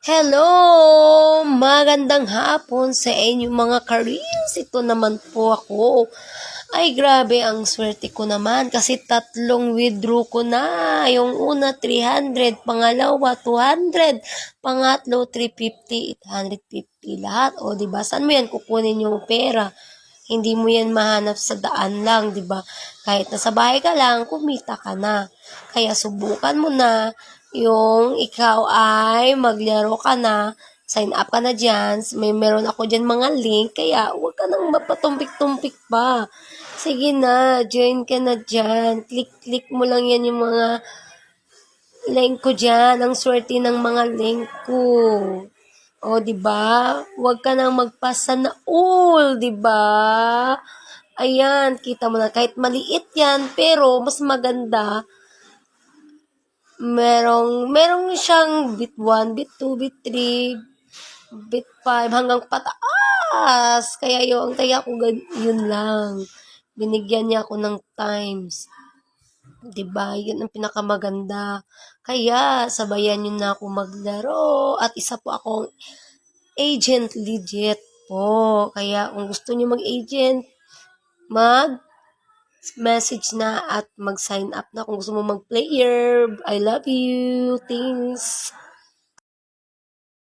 Hello! Magandang hapon sa inyong mga Karins. Ito naman po ako. Ay, grabe, ang swerte ko naman kasi tatlong withdraw ko na. Yung una, 300. Pangalawa, 200. Pangatlo, 350. 850 lahat. O, diba? Saan mo yan kukunin yung pera? Hindi mo yan mahanap sa daan lang, di ba? Kahit nasa bahay ka lang, kumita ka na. Kaya subukan mo na yung ikaw ay maglaro ka na, sign up ka na dyan, meron ako dyan mga link, kaya huwag ka nang mapatumpik-tumpik pa. Sige na, join ka na dyan. Click-click mo lang yan yung mga link ko dyan. Ang swerte ng mga link ko. O, di ba? Huwag ka nang magpasa na all, di ba? Ayan, kita mo na kahit maliit 'yan, pero mas maganda merong siyang bit 1, bit 2, bit 3, bit 5 hanggang pataas. Kaya yung kaya ko yun lang. Binigyan niya ako ng times. 'Di ba? Yun ang pinakamaganda. Kaya sabayan niyo na ako maglaro at isa po akong agent legit po. Kaya kung gusto niyo mag-agent, message na at mag-sign up na kung gusto mo mag-player. I love you. Thanks.